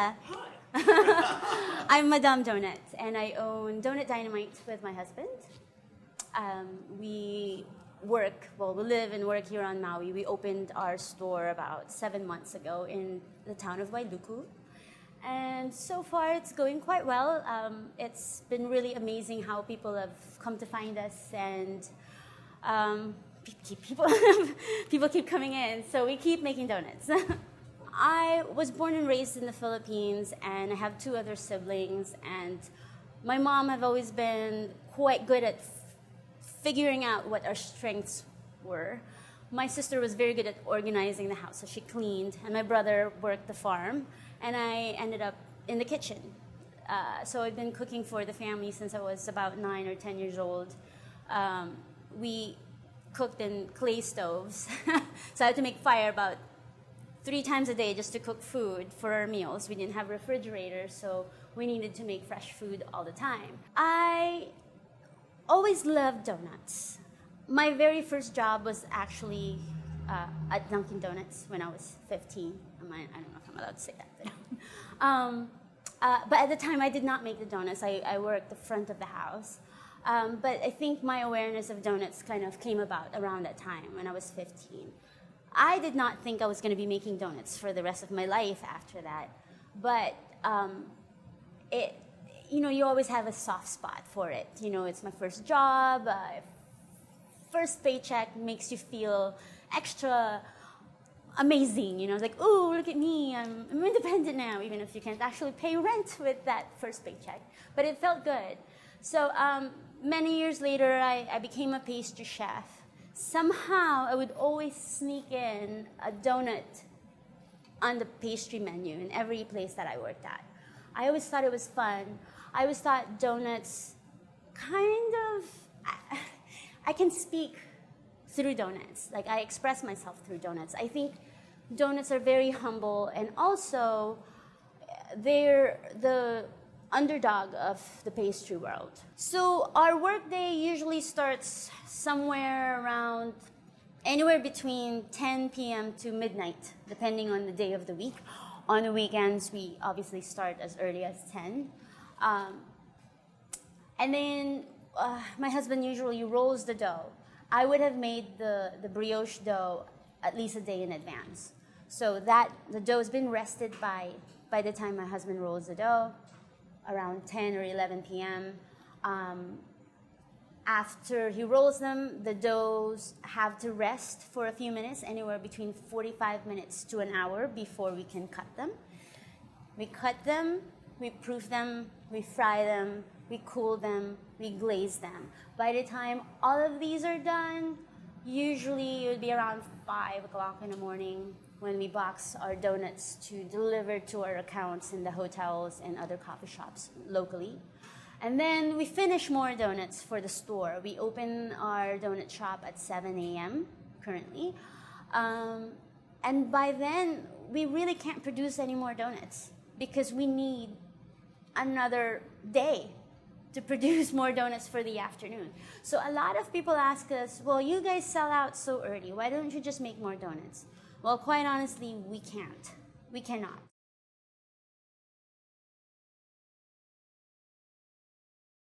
Yeah. I'm Madame Donut, and I own Donut Dynamite with my husband. We live and work here on Maui. We opened our store about 7 months ago in the town of Wailuku. And so far, it's going quite well. It's been really amazing how people have come to find us, and people keep coming in. So we keep making donuts. I was born and raised in the Philippines, and I have 2 other siblings. And my mom have always been quite good at figuring out what our strengths were. My sister was very good at organizing the house, so she cleaned, and my brother worked the farm, and I ended up in the kitchen. So I've been cooking for the family since I was about 9 or 10 years old. We cooked in clay stoves, so I had to make fire about 3 times a day just to cook food for our meals. We didn't have refrigerators, so we needed to make fresh food all the time. I always loved donuts. My very first job was actually at Dunkin' Donuts when I was 15. I don't know if I'm allowed to say that. But at the time, I did not make the donuts. I worked the front of the house. But I think my awareness of donuts kind of came about around that time when I was 15. I did not think I was going to be making donuts for the rest of my life after that. But you always have a soft spot for it. It's my first job. First paycheck makes you feel extra amazing. It's like, oh, look at me. I'm independent now, even if you can't actually pay rent with that first paycheck. But it felt good. So many years later, I became a pastry chef. Somehow, I would always sneak in a donut on the pastry menu in every place that I worked at. I always thought it was fun. I always thought donuts I can speak through donuts. Like, I express myself through donuts. I think donuts are very humble, and also they're the underdog of the pastry world. So our workday usually starts somewhere around anywhere between 10 p.m. to midnight, depending on the day of the week. On the weekends, we obviously start as early as 10. And then my husband usually rolls the dough. I would have made the brioche dough at least a day in advance. So that the dough's been rested by the time my husband rolls the dough, around 10 or 11 p.m. After he rolls them, the doughs have to rest for a few minutes, anywhere between 45 minutes to an hour before we can cut them. We cut them, we proof them, we fry them, we cool them, we glaze them. By the time all of these are done, usually it would be around 5 o'clock in the morning when we box our donuts to deliver to our accounts in the hotels and other coffee shops locally. And then we finish more donuts for the store. We open our donut shop at 7 a.m. currently. And by then, we really can't produce any more donuts because we need another day to produce more donuts for the afternoon. So a lot of people ask us, well, you guys sell out so early. Why don't you just make more donuts? Well, quite honestly, we can't. We cannot.